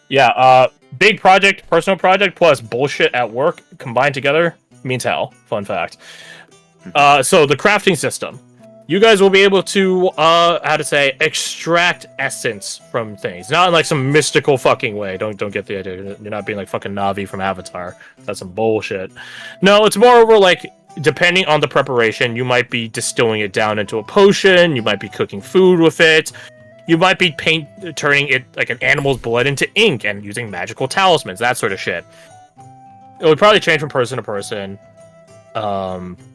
Yeah, big project, personal project, plus bullshit at work combined together means hell. Fun fact. So the crafting system. You guys will be able to, how to say, extract essence from things. Not in like some mystical fucking way. Don't get the idea. You're not being like fucking Navi from Avatar. That's some bullshit. No, it's more over like, depending on the preparation, you might be distilling it down into a potion. You might be cooking food with it. You might be turning it like an animal's blood into ink and using magical talismans, that sort of shit. It would probably change from person to person.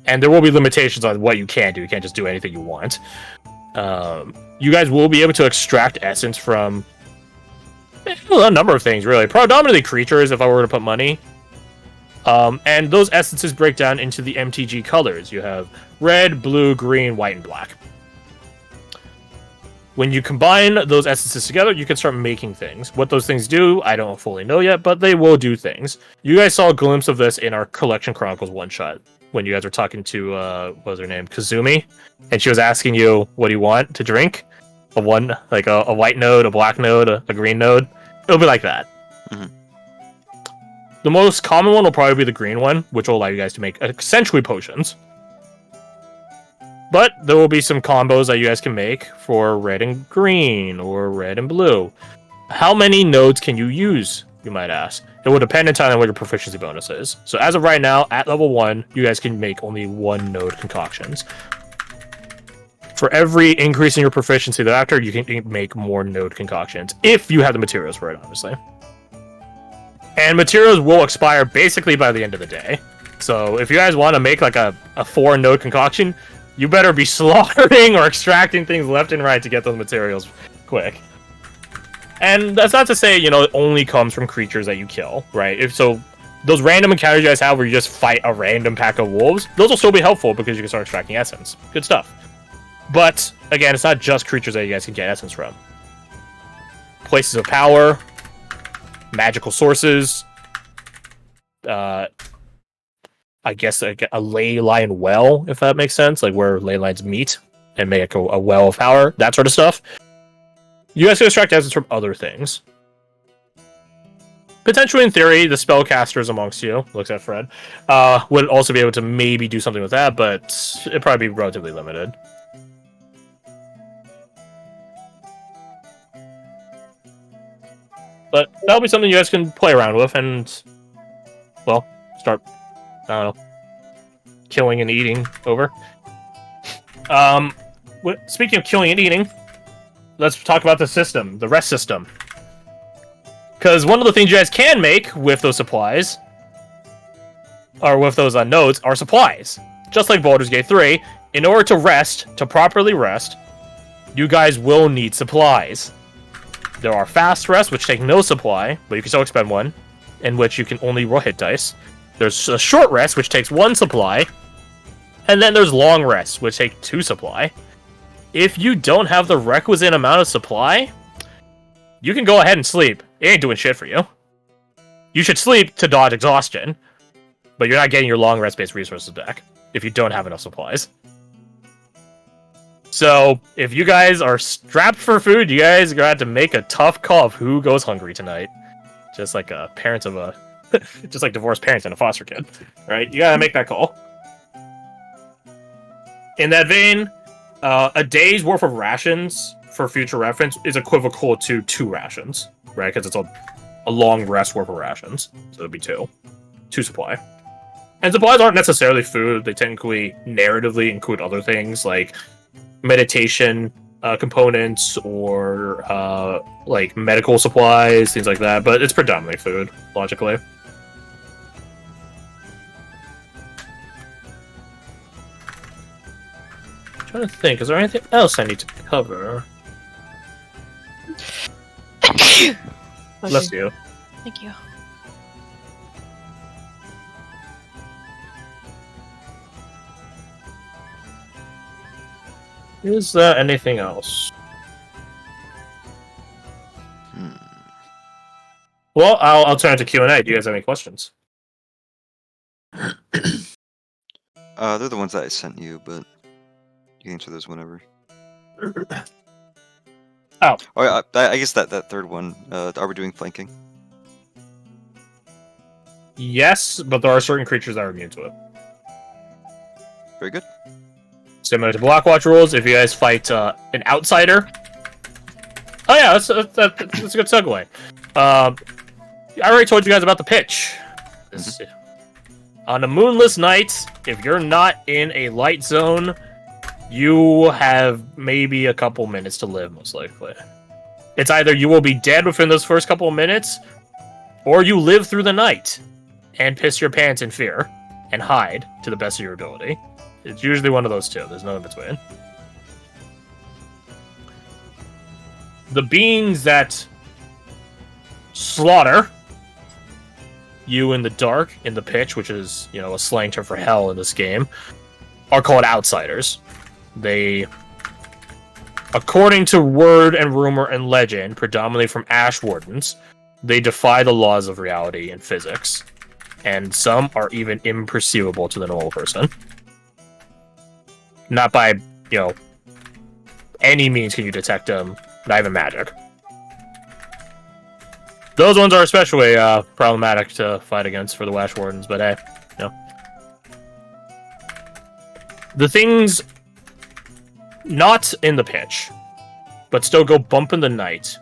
And there will be limitations on what you can do. You can't just do anything you want. You guys will be able to extract essence from a number of things, really. Predominantly creatures, if I were to put money. And those essences break down into the MTG colors. You have red, blue, green, white, and black. When you combine those essences together, you can start making things. What those things do, I don't fully know yet, but they will do things. You guys saw a glimpse of this in our Collection Chronicles one-shot, when you guys were talking to, what was her name, Kazumi, and she was asking you, what do you want to drink? A white node, a black node, a green node. It'll be like that. Mm-hmm. The most common one will probably be the green one, which will allow you guys to make essentially potions. But there will be some combos that you guys can make for red and green, or red and blue. How many nodes can you use, you might ask? It will depend entirely on what your proficiency bonus is. So as of right now, at level 1, you guys can make only 1 node concoctions. For every increase in your proficiency thereafter, you can make more node concoctions, if you have the materials for it, obviously. And materials will expire basically by the end of the day. So if you guys want to make like a 4 node concoction, you better be slaughtering or extracting things left and right to get those materials quick. And that's not to say, it only comes from creatures that you kill, right? If so, those random encounters you guys have where you just fight a random pack of wolves, those will still be helpful because you can start extracting essence. Good stuff. But, again, it's not just creatures that you guys can get essence from. Places of power, magical sources, I guess like a ley line well, if that makes sense, like where ley lines meet and make a well of power, that sort of stuff. You guys can extract essence from other things. Potentially, in theory, the spellcasters amongst you, looks at Fred, would also be able to maybe do something with that, but it'd probably be relatively limited. But that'll be something you guys can play around with and, well, start, I don't know, killing and eating over. Speaking of killing and eating, let's talk about the system, the rest system. Because one of the things you guys can make with those supplies, or with those nodes, are supplies. Just like Baldur's Gate 3, in order to properly rest, you guys will need supplies. There are fast rests, which take no supply, but you can still expend one, in which you can only roll hit dice. There's a short rest, which takes 1 supply, and then there's long rests, which take 2 supply. If you don't have the requisite amount of supply, you can go ahead and sleep. It ain't doing shit for you. You should sleep to dodge exhaustion, but you're not getting your long rest-based resources back if you don't have enough supplies. So, if you guys are strapped for food, you guys are going to have to make a tough call of who goes hungry tonight. Just like parents of a... just like divorced parents and a foster kid. Right? You gotta make that call. In that vein, a day's worth of rations, for future reference, is equivocal to 2 rations. Right? Because it's a long rest worth of rations. So it'd be 2. 2 supply. And supplies aren't necessarily food. They technically, narratively include other things like meditation components or like medical supplies, things like that. But it's predominantly food, logically. I'm trying to think, is there anything else I need to cover? Bless you. Thank you. Is there anything else? Well, I'll turn to Q&A. Do you guys have any questions? They're the ones that I sent you, but you can answer those whenever. Oh. I guess that third one. Are we doing flanking? Yes, but there are certain creatures that are immune to it. Very good. Similar to Blockwatch rules, if you guys fight an outsider... Oh yeah, that's a good segue. I already told you guys about the pitch. On a moonless night, if you're not in a light zone, you have maybe a couple minutes to live, most likely. It's either you will be dead within those first couple of minutes, or you live through the night and piss your pants in fear and hide to the best of your ability. It's usually one of those two. There's no in between. The beings that slaughter you in the dark, in the pitch, which is, a slang term for hell in this game, are called outsiders. They, according to word and rumor and legend, predominantly from Ash Wardens, they defy the laws of reality and physics, and some are even imperceivable to the normal person. Not by, any means can you detect them, not even magic. Those ones are especially problematic to fight against for the Ash Wardens, but hey, The things not in the pitch, but still go bump in the night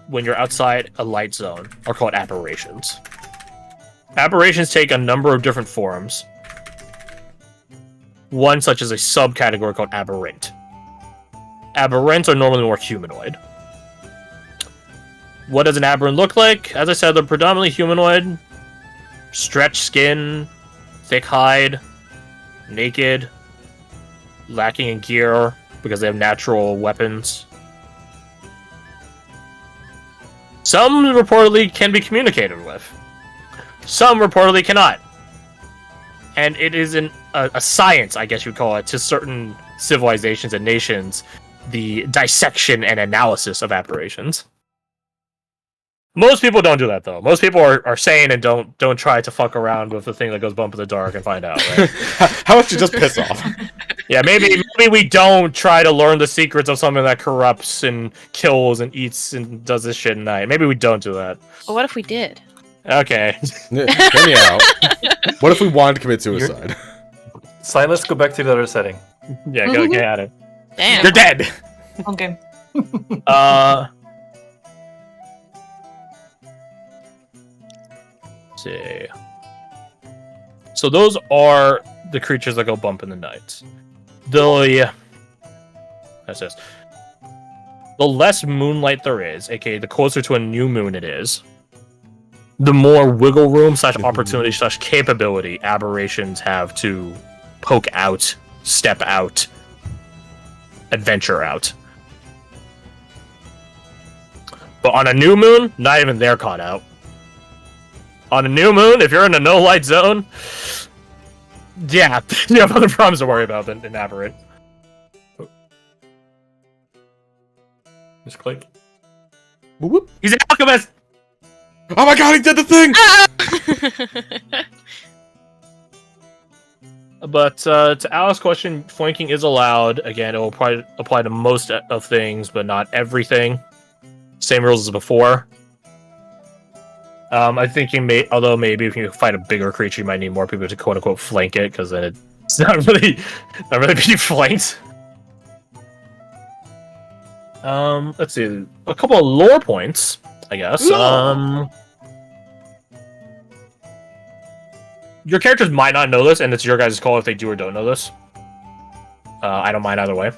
when you're outside a light zone are called aberrations. Aberrations take a number of different forms. One such as a subcategory called aberrant. Aberrants are normally more humanoid. What does an aberrant look like? As I said, they're predominantly humanoid. Stretched skin, thick hide, naked, lacking in gear because they have natural weapons. Some reportedly can be communicated with. Some reportedly cannot. And it is a science, I guess you'd call it, to certain civilizations and nations, the dissection and analysis of aberrations. Most people don't do that, though. Most people are sane and don't try to fuck around with the thing that goes bump in the dark and find out, right? How about you just piss off? Yeah, maybe we don't try to learn the secrets of something that corrupts and kills and eats and does this shit at night. Maybe we don't do that. Well, what if we did? Okay. Hear me out. What if we wanted to commit suicide? Silent, let's go back to the other setting. Yeah, go get at it. Damn. You're dead! Okay. See. So those are the creatures that go bump in the night. The less moonlight there is, aka the closer to a new moon it is, the more wiggle room / opportunity / capability aberrations have to poke out, step out, adventure out. But on a new moon, not even they're caught out. On a new moon, if you're in a no-light zone, yeah, you have other problems to worry about than aberrant. Just click. Whoop, whoop. He's an alchemist! Oh my god, he did the thing! But to Alice's question, flanking is allowed. Again, it will probably apply to most of things, but not everything. Same rules as before. I think although maybe if you fight a bigger creature, you might need more people to quote unquote flank it, because then it's not really being flanked. Let's see, a couple of lore points, I guess. Your characters might not know this, and it's your guys' call if they do or don't know this. I don't mind either way.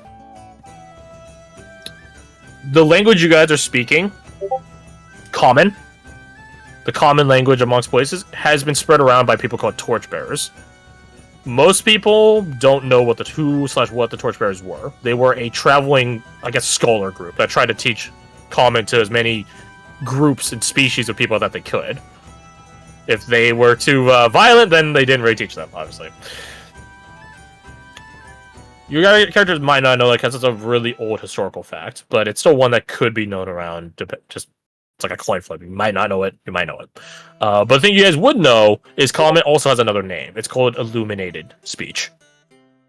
The language you guys are speaking, common. The common language amongst places has been spread around by people called torchbearers. Most people don't know what the torchbearers were. They were a traveling, I guess, scholar group that tried to teach common to as many groups and species of people that they could. If they were too violent, then they didn't really teach them, obviously. Your characters might not know that because it's a really old historical fact, but it's still one that could be known around. It's like a coin flip. You might not know it. You might know it. But the thing you guys would know is common also has another name. It's called illuminated speech.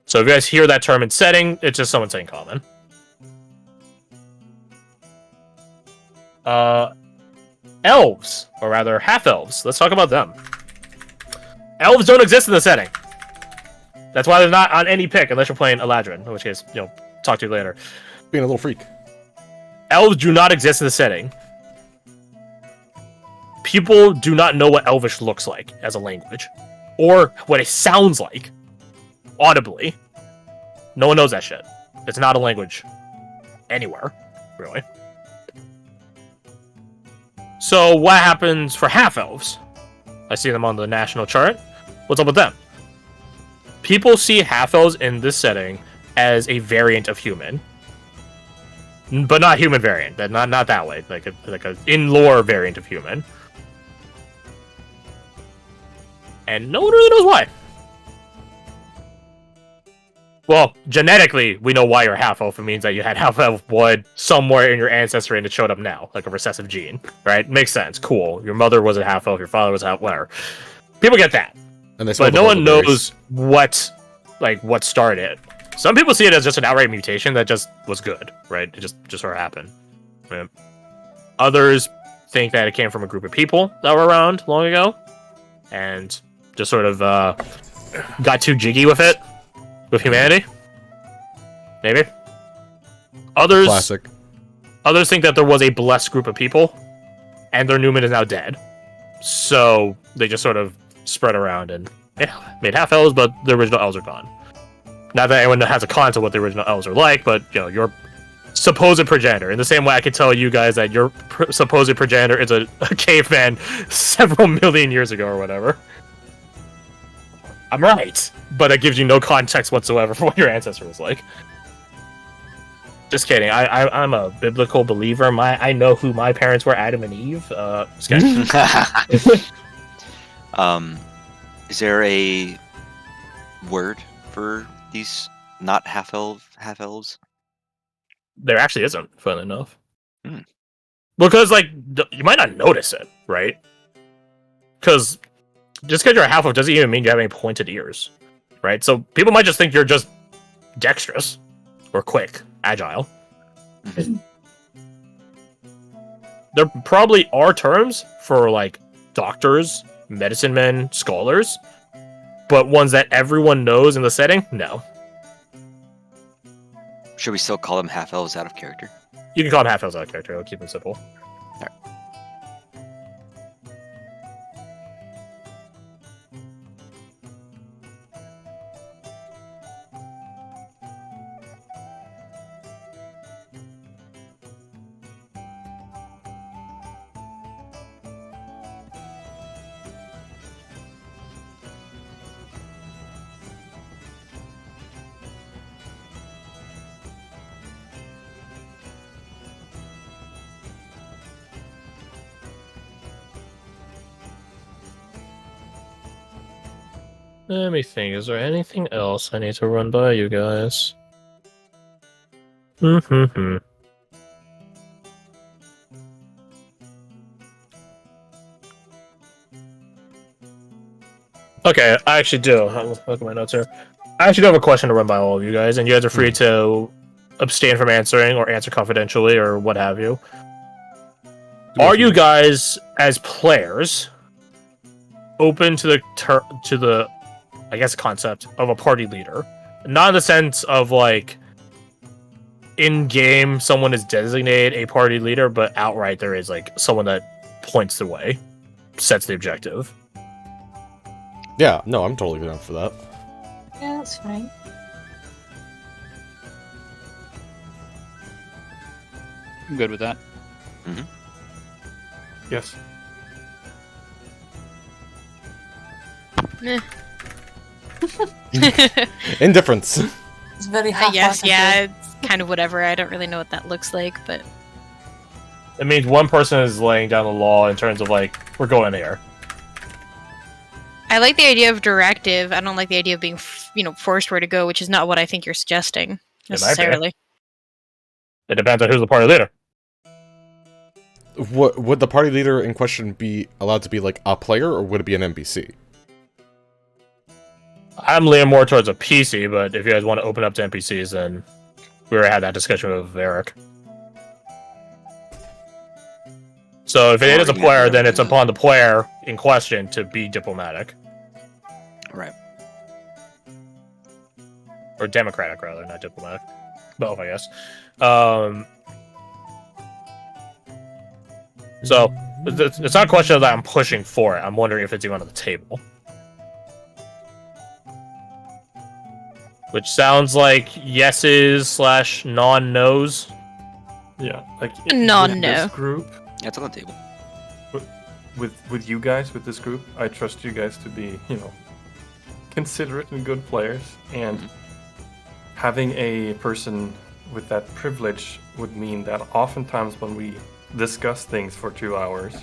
So if you guys hear that term in setting, it's just someone saying common. Elves, or rather half-elves. Let's talk about them. Elves don't exist in the setting. That's why they're not on any pick unless you're playing Eladrin, in which case, talk to you later. Being a little freak. Elves do not exist in the setting. People do not know what Elvish looks like as a language, or what it sounds like, audibly. No one knows that shit. It's not a language anywhere, really. So what happens for half-elves? I see them on the national chart. What's up with them? People see half-elves in this setting as a variant of human. But not human variant. Not that way. Like a in-lore variant of human. And no one really knows why. Well, genetically, we know why you're half-elf. It means that you had half-elf blood somewhere in your ancestry and it showed up now, like a recessive gene, right? Makes sense. Cool. Your mother was a half-elf, your father was whatever. People get that. And but no one knows what started it. Some people see it as just an outright mutation that just was good, right? It just sort of happened. Right? Others think that it came from a group of people that were around long ago and just sort of got too jiggy with it. With humanity? Maybe. Classic. Others think that there was a blessed group of people, and their Newman is now dead. So they just sort of spread around and made half-elves, but the original elves are gone. Not that anyone has a concept of what the original elves are like, but your supposed progenitor. In the same way I could tell you guys that your supposed progenitor is a caveman several million years ago or whatever. I'm right, but it gives you no context whatsoever for what your ancestor was like. Just kidding. I'm a biblical believer. I know who my parents were, Adam and Eve. Is there a word for these not half-elves? There actually isn't, funnily enough. Because, you might not notice it, right? Because just because you're a half-elf doesn't even mean you have any pointed ears, right? So people might just think you're just dexterous, or quick, agile. There probably are terms for, doctors, medicine men, scholars, but ones that everyone knows in the setting, no. Should we still call them half-elves out of character? You can call them half-elves out of character, I'll keep them simple. Alright. Let me think, is there anything else I need to run by you guys? Okay, I actually do. Look at my notes here. I actually do have a question to run by all of you guys, and you guys are free to abstain from answering or answer confidentially or what have you. Are you guys, as players, open to the I guess concept of a party leader? Not in the sense of in game someone is designated a party leader, but outright there is someone that points the way, sets the objective. Yeah, no, I'm totally down for that. Yeah, that's fine. I'm good with that. Yes. Indifference. It's very I hard. guess, yeah, it's kind of whatever. I don't really know what that looks like, but It means one person is laying down the law in terms of we're going here. I like the idea of directive. I don't like the idea of being, forced where to go, which is not what I think you're suggesting necessarily. It depends on who's the party leader. Would the party leader in question be allowed to be a player, or would it be an NPC? I'm leaning more towards a PC, but if you guys want to open up to NPCs, then we already had that discussion with Eric. So if it is a Already player, have then it's that. upon the player in question to be diplomatic. Right. Or democratic, rather, not diplomatic. Both, I guess. So, it's not a question that I'm pushing for it. I'm wondering if it's even on the table. Which sounds like yeses / non-nos. Yeah, like No, with no. this group, Yeah, it's on the table. with you guys, with this group, I trust you guys to be, considerate and good players, and having a person with that privilege would mean that oftentimes when we discuss things for 2 hours,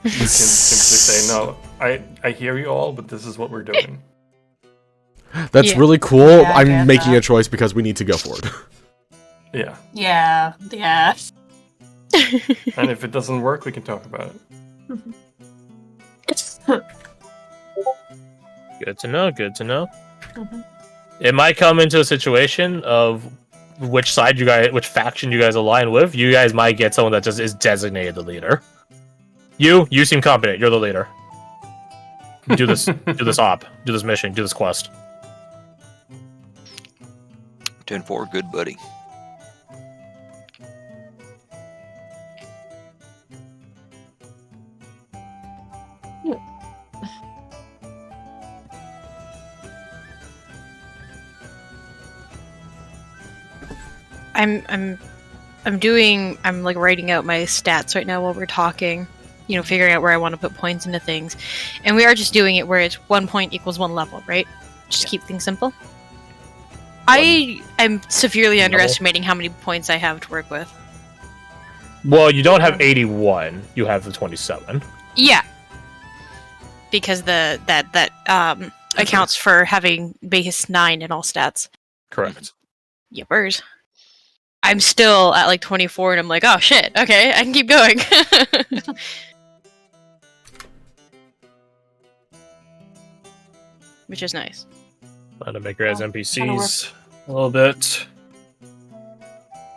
you can simply say, "No, I hear you all, but this is what we're doing." That's Yeah. really cool. Yeah, I I'm get making that. a choice because we need to go for it. Yeah, Yeah, yeah. and if it doesn't work, we can talk about it. Good to know, good to know. Mhm. It might come into a situation of which faction you guys align with. You guys might get someone that just is designated the leader. You seem competent. You're the leader. Do this op. Do this mission. Do this quest. 10-4, good buddy. I'm like writing out my stats right now while we're talking, figuring out where I want to put points into things. And we are just doing it where it's 1 point equals 1 level, right? Just keep things simple. I am severely level? underestimating how many points I have to work with. Well, you don't have 81. You have the 27. Yeah. Because that accounts for having base 9 in all stats. Correct. Yippers. I'm still at like 24 and I'm like, oh shit, okay, I can keep going. Which is nice. Trying to make her as Trying to NPCs a little bit.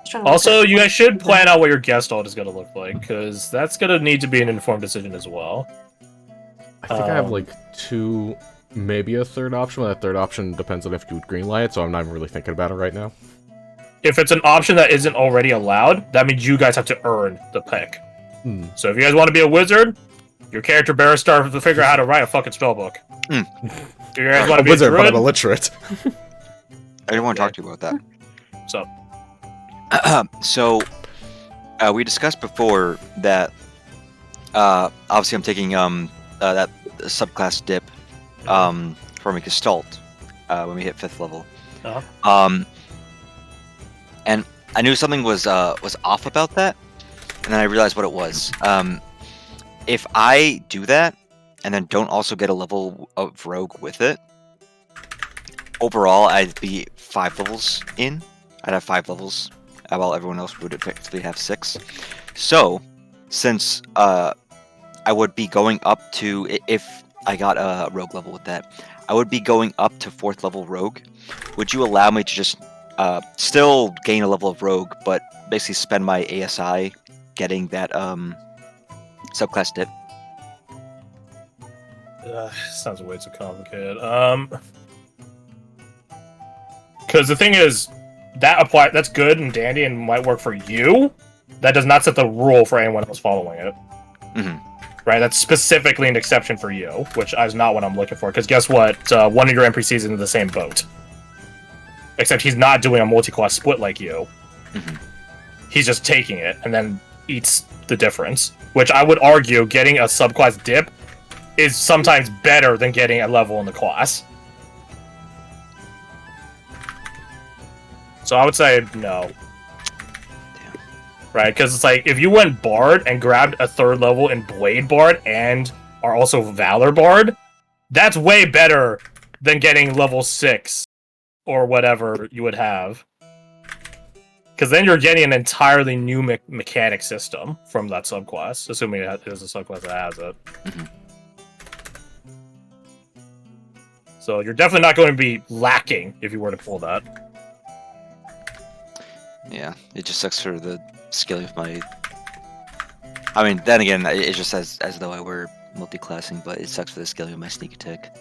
Trying to Also, work you it. guys should plan out what your guest art is going to look like, because that's going to need to be an informed decision as well. I think I have like 2, maybe a third option, but that third option depends on if you would greenlight it, so I'm not really thinking about it right now. If it's an option that isn't already allowed, that means you guys have to earn the pick. So if you guys want to be a wizard, your character better start to figure out how to write a fucking spellbook. If you guys want I'm to a be wizard, a but I'm druid, illiterate. I didn't want to talk to you about that. so So, we discussed before that obviously I'm taking that subclass dip from a Gestalt when we hit 5th level. Uh-huh. And I knew something was off about that, and then I realized what it was. If I do that and then don't also get a level of rogue with it, overall I'd be 5 levels in. I'd have 5 levels, while everyone else would effectively have 6. So, since I would be going up to, if I got a rogue level with that, I would be going up to 4th level rogue. Would you allow me to just still gain a level of rogue, but basically spend my ASI getting that subclass dip? sounds way too complicated. Because the thing is, that's good and dandy and might work for you. That does not set the rule for anyone else following it. Mhm. Right? That's specifically an exception for you, which is not what I'm looking for. Because guess what? One of your NPCs is in the same boat. Except he's not doing a multi-class split like you. Mhm. He's just taking it and then eats the difference. Which I would argue getting a subclass dip is sometimes better than getting a level in the class. So I would say no. Right, because it's like, if you went Bard and grabbed a 3rd level in Blade Bard and are also Valor Bard, that's way better than getting level 6 or whatever you would have. Because then you're getting an entirely new mechanic system from that subclass, assuming it is a subclass that has it. Mhm. So you're definitely not going to be lacking if you were to pull that. Yeah, it just sucks for the scaling of my I mean, then again, it's just as though I were multi-classing, but it sucks for the skill of my sneak attack.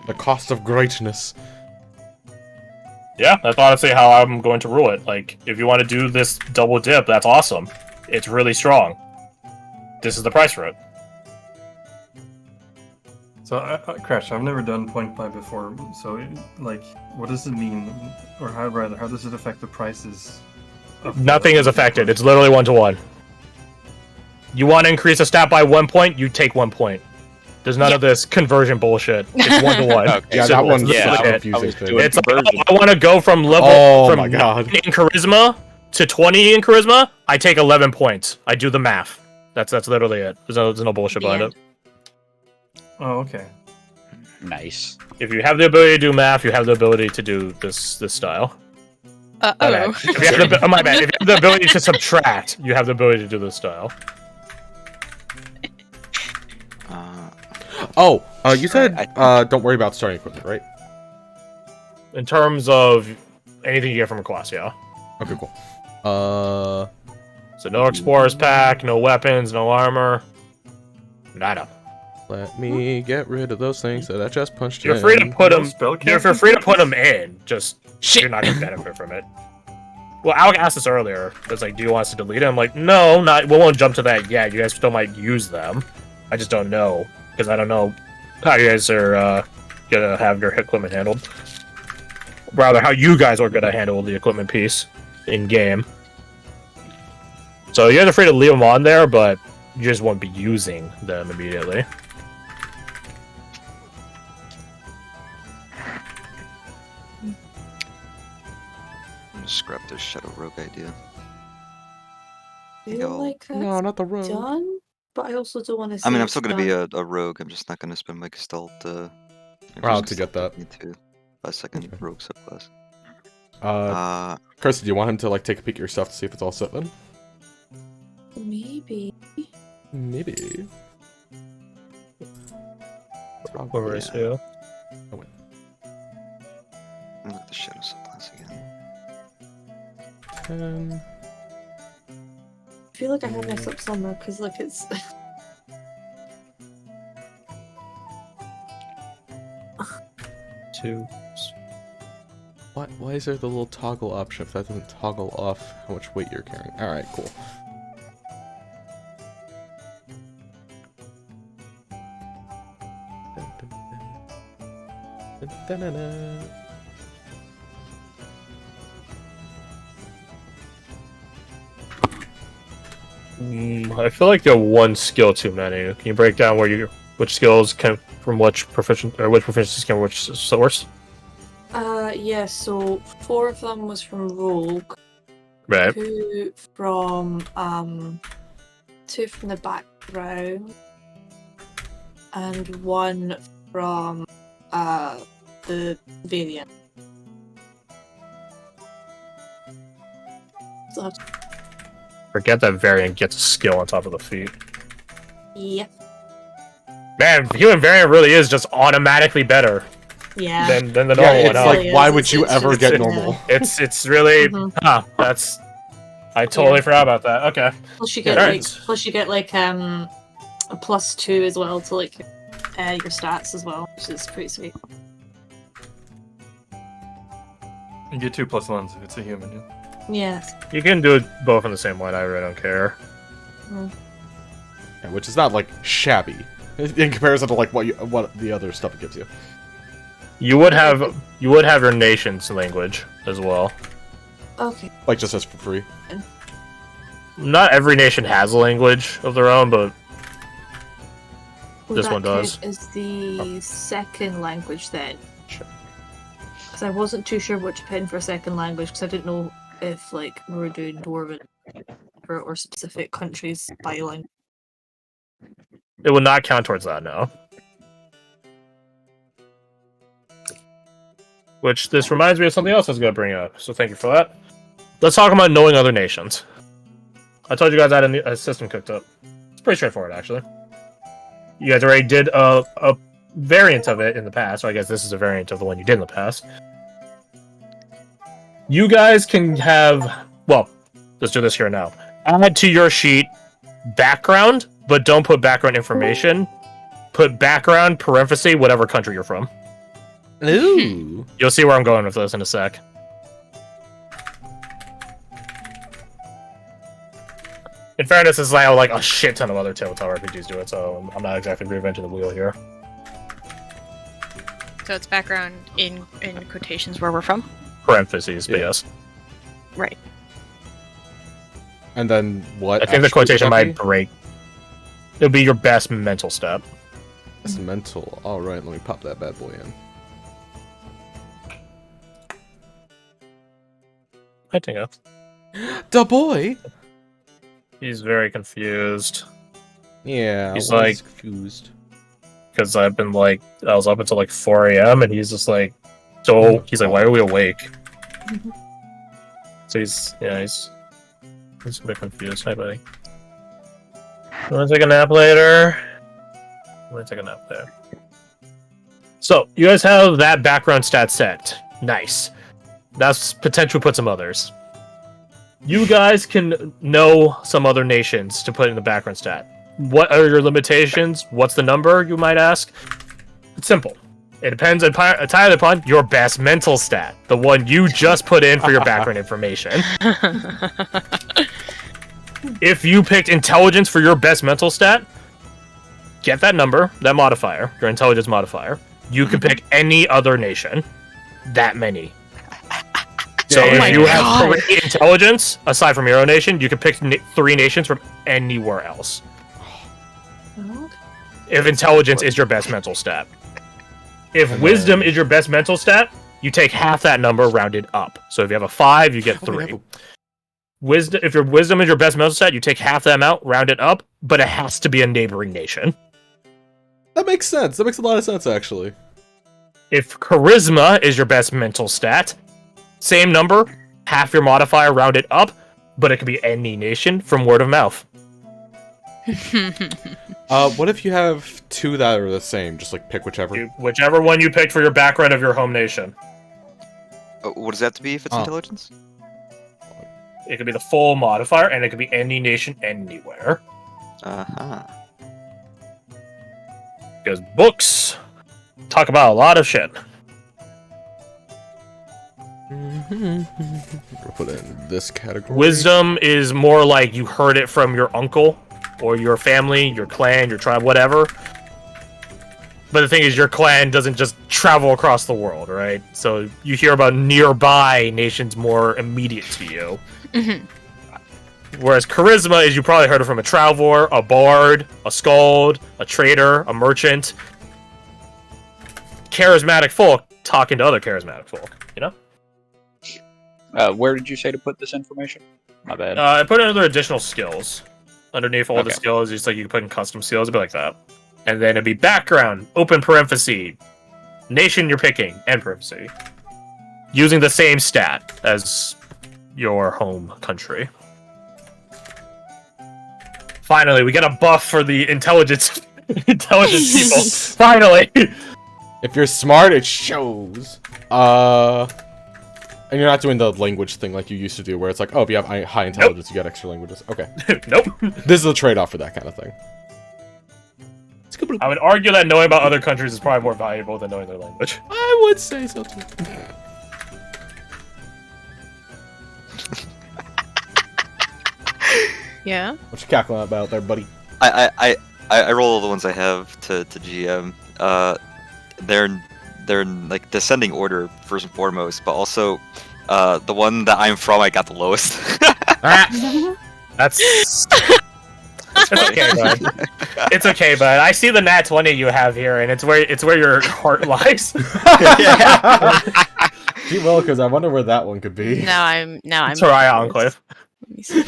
The cost of greatness. Yeah, that's honestly how I'm going to rule it. Like, if you want to do this double dip, that's awesome. It's really strong. This is the price for it. So, Crash, I've never done point buy before. So, like, what does it mean, or how does it affect the prices? Nothing is affected. It's literally 1-to-1. You want to increase a stat by 1 point, you take 1 point. There's none of this conversion bullshit. It's 1-to-1. Okay. Yeah, that one's Yeah, the I confusing was thing. doing It's like, conversion. I want to go from level Oh from my God. 9 in charisma to 20 in charisma. I take 11 points. I do the math. That's literally it. There's no bullshit behind it. Oh, okay. Nice. If you have the ability to do math, you have the ability to do this style. My bad. Uh-oh. If you have the, my bad. If you have the ability to subtract, you have the ability to do this style. Oh, you said I- don't worry about starting equipment, right? In terms of anything you get from a class, yeah. Okay, cool. So no explorers pack, no weapons, no armor, nada. Let me get rid of those things that I just punched You're in. free to put No them. spellcasting You're free to put purpose? them in. Just you're not gonna benefit from it. Well, Alec asked this earlier. It's like, do you want us to delete it? I'm like, no, not. We won't jump to that yet. You guys still might use them. I just don't know because I don't know how you guys are gonna have your equipment handled. Rather, how you guys are gonna handle the equipment piece in game. So you guys are free to leave them on there, but you just won't be using them immediately. I'm gonna scrap this Shadow Rogue idea. I feel Yo. like that's No, not the road. done, but I also don't want to. I mean, I'm still gonna be a rogue. I'm just not gonna spend my gestalt. Wow, to get that. Into a second Okay. rogue subclass. Kirsty, do you want him to like take a peek at your stuff to see if it's all set then? Maybe. Maybe. Where is you? Let me look at the Shadow subclass again. 10. I feel like I have messed up somewhere because like it's. Two. Why is there the little toggle option if that doesn't toggle off how much weight you're carrying? Alright, cool. I feel like you have one skill too many. Can you break down which skills come from which proficiencies come from which source? Yeah. So 4 of them was from Rogue. Right. 2 from the background, and 1 from the variant. So that's- Forget that variant gets a skill on top of the feat. yeah. Man, human variant really is just automatically better Yeah. than the Yeah, normal it's one. huh? like, why It's- would you it's ever just- get yeah. normal? It's really Mhm. that's I totally forgot about that. Okay. Plus you get Alright. a +2 as well to like your stats as well, which is pretty sweet. You get 2+1s if it's a human. Yeah? Yes. You can do it both in the same line, I really don't care. Yeah, which is not like shabby in comparison to like what the other stuff it gives you. You would have your nation's language as well. Okay. Like just as for free. Not every nation has a language of their own, but Well, This that one does. count as the second language then. Sure. Because I wasn't too sure what to put in for a second language because I didn't know if like we were doing Dwarven or specific countries by language. it will not count towards that now. Which this reminds me of something else I was going to bring up, so thank you for that. Let's talk about knowing other nations. I told you guys I had a system cooked up. It's pretty straightforward, actually. You guys already did a variant of it in the past, so I guess this is a variant of the one you did in the past. You guys can have... Well, Let's do this here now. Add to your sheet background, but don't put background information. Put background, parenthesis, whatever country you're from. Ooh. You'll see where I'm going with this in a sec. In fairness, this is like a shit ton of other tabletop RPGs do it, so I'm not exactly reinventing the wheel here. So it's background in quotations where we're from? Parentheses, but Yeah. yes. Right. And then what? I think the quotation attribute might break. It'll be your best mental step. It's mental. All right, let me pop that bad boy in. I think of. Da boy. He's very confused. Yeah, He's I was like- confused. Because I was up until like 4 a.m. and he's just like, so he's like, why are we awake? So he's a bit confused. Hi, buddy. You want to take a nap later? I'm gonna take a nap there. So you guys have that background stat set. Nice. That's potential. Put some others. You guys can know some other nations to put in the background stat. What are your limitations? What's the number, you might ask? It's simple. It depends entirely upon your best mental stat, the one you just put in for your background information. If you picked intelligence for your best mental stat, get that number, that modifier, your intelligence modifier. You can pick any other nation. That many. So Oh if you have God. 3 intelligence, aside from your own nation, you can pick 3 nations from anywhere else. If intelligence is your best mental stat. If wisdom is your best mental stat, you take half that number rounded up. So if you have a 5, you get 3. Wisdom, if your wisdom is your best mental stat, you take half that amount, round it up, but it has to be a neighboring nation. That makes sense. That makes a lot of sense, actually. If charisma is your best mental stat, same number, half your modifier, round it up, but it could be any nation from word of mouth. What if you have 2 that are the same? Just like pick whichever. Whichever one you pick for your background of your home nation. What does that have to be if it's Oh. intelligence? It could be the full modifier, and it could be any nation anywhere. Uh-huh. Because books talk about a lot of shit. We'll put it in this category. Wisdom is more like you heard it from your uncle, or your family, your clan, your tribe, whatever. But the thing is, your clan doesn't just travel across the world, right? So you hear about nearby nations more immediate to you. Whereas charisma is you probably heard it from a traveler, a bard, a skald, a trader, a merchant. Charismatic folk talking to other charismatic folk, you know? Where did you say to put this information? My bad. I put it under additional skills. Underneath all the Okay. skills, just like you can put in custom skills, it'd be like that. And then it'd be background, open parenthesis, nation you're picking, end parenthesis. Using the same stat as your home country. Finally, we get a buff for the intelligence intelligence people. Finally! If you're smart, it shows. And you're not doing the language thing like you used to do, where it's like, oh, if you have high intelligence, you get extra languages. Okay. Nope. This is a trade-off for that kind of thing. It's good. I would argue that knowing about other countries is probably more valuable than knowing their language. I would say so too. Yeah. What you cackling about there, buddy? I roll all the ones I have to GM. They're in like descending order first and foremost, but also the one that I'm from, I got the lowest. That's it's okay, bud. It's okay, bud. I see the nat 20 you have here, and it's where your heart lies. He will, because I wonder where that one could be. Now I'm Soraya Enclave. Let me see.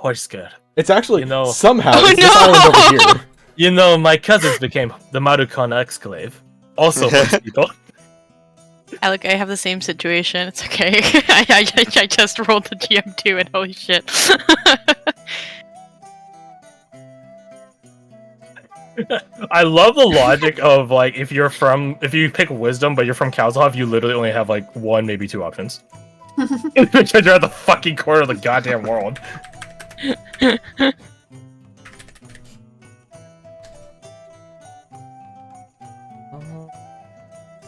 Oh, it's good. It's actually, You know- somehow, Oh, it's this island over here. You know, my cousins became the Marukan Exclave. Also, most people. Alec, I have the same situation. It's okay. I just rolled the GM2 and holy shit. I love the logic of like if you pick wisdom but you're from Kalzov, you literally only have like one, maybe two options. Because you're at the fucking corner of the goddamn world.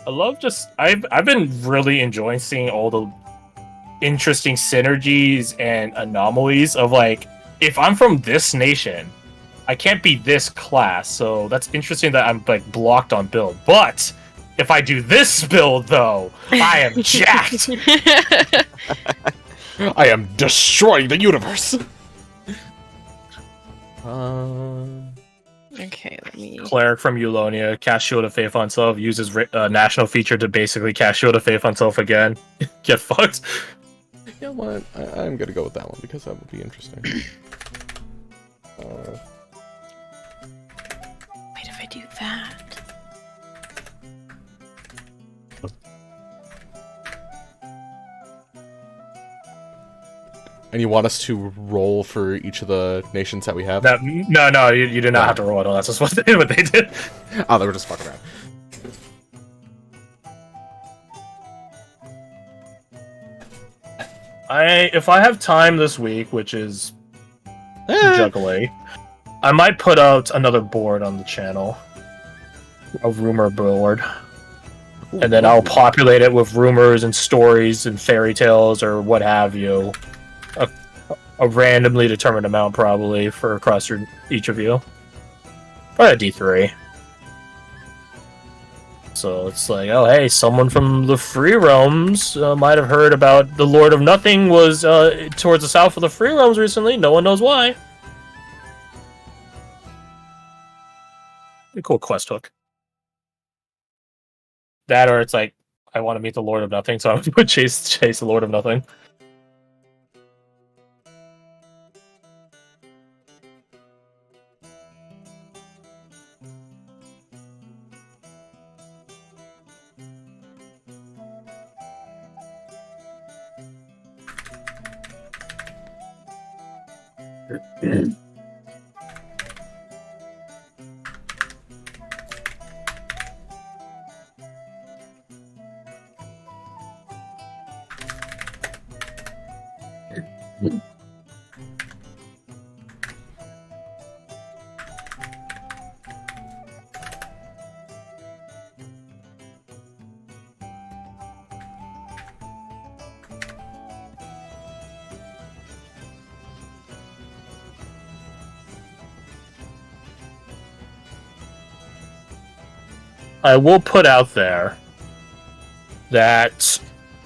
I love I've been really enjoying seeing all the interesting synergies and anomalies of like, if I'm from this nation, I can't be this class, so that's interesting that I'm like blocked on build. But if I do this build though, I am jacked. I am destroying the universe. Okay, let me. Cleric from Eulonia, cast Shield of Faith on self, uses national feature to basically cast Shield of Faith on self again. Get fucked. You know what? I'm gonna go with that one because that would be interesting. Wait, if I do that. And you want us to roll for each of the nations that we have? No, you do not have to roll it. That's just what they did. Oh, they were just fucking around. If I have time this week, which is juggling, I might put out another board on the channel. A rumor board. And then I'll populate it with rumors and stories and fairy tales or what have you. A randomly determined amount, probably, for across each of you. Probably a D3. So it's like, oh hey, someone from the Free Realms might have heard about the Lord of Nothing was towards the south of the Free Realms recently. No one knows why. A cool quest hook. That, or it's like, I want to meet the Lord of Nothing, so I'm going to chase the Lord of Nothing. I will put out there that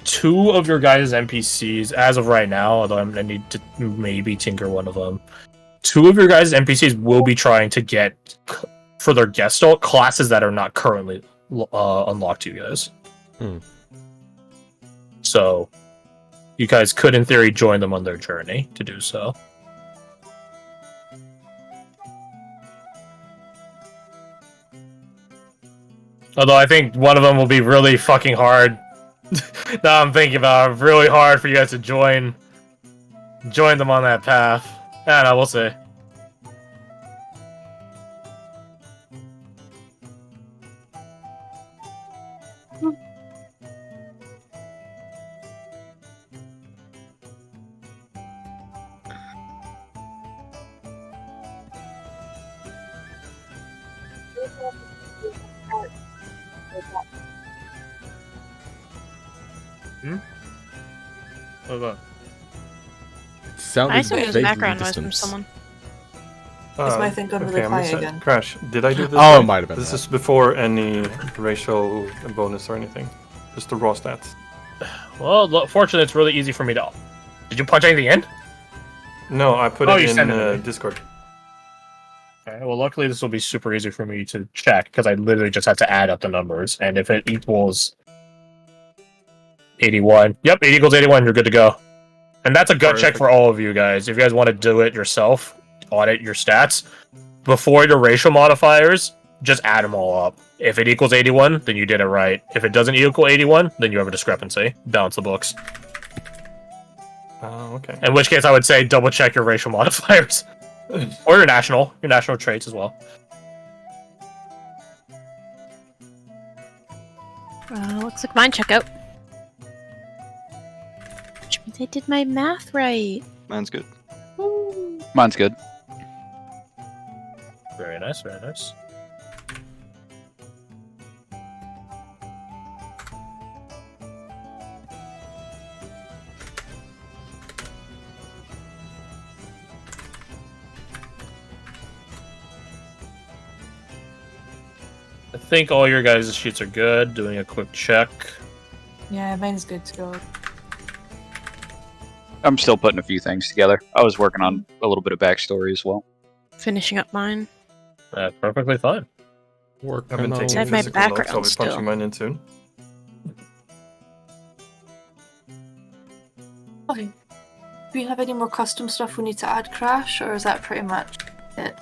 2 of your guys' NPCs, as of right now, although I need to maybe tinker one of them, 2 of your guys' NPCs will be trying to get, for their Gestalt, classes that are not currently unlocked to you guys. So, you guys could, in theory, join them on their journey to do so. Although I think one of them will be really fucking hard. Now I'm thinking about it, really hard for you guys to join them on that path. I don't know, we'll see. Hold on. Sounded I saw it was vaguely background noise from distant. someone. Is my thing gone really I'm quiet gonna again? Crash, did I do this? Oh, right? it might have been This that. is before any racial bonus or anything. Just the raw stats. Well, fortunately, it's really easy for me to... Did you punch anything in? No, I put Oh, it you in sent it to me. Discord. Okay, well, luckily this will be super easy for me to check, because I literally just have to add up the numbers, and if it equals 81... Yep, it equals 81, you're good to go. And that's a gut check Perfect. for all of you guys. If you guys want to do it yourself, audit your stats, before your racial modifiers, just add them all up. If it equals 81, then you did it right. If it doesn't equal 81, then you have a discrepancy. Balance the books. Oh, okay. In which case, I would say double check your racial modifiers. Or your national traits as well. looks like mine check out. Which means I did my math right. Mine's good. Mine's good. Very nice, very nice. I think all your guys' sheets are good. Doing a quick check. Yeah, mine's good to go. I'm still putting a few things together. I was working on a little bit of backstory as well. Finishing up mine. That's perfectly fine. Working I've been on taking Said my physical notes. I'll background be still. punching mine in soon. Okay. Do we have any more custom stuff we need to add, Crash, or is that pretty much it?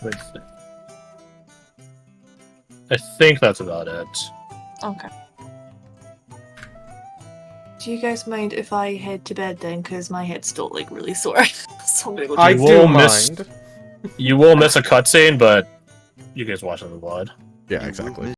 Let's see. I think that's about it. Okay. Do you guys mind if I head to bed then? Because my head's still like really sore. So I'm gonna go. I You do will miss- mind. You will miss a cutscene, but you guys watch it in the blood. Yeah, exactly.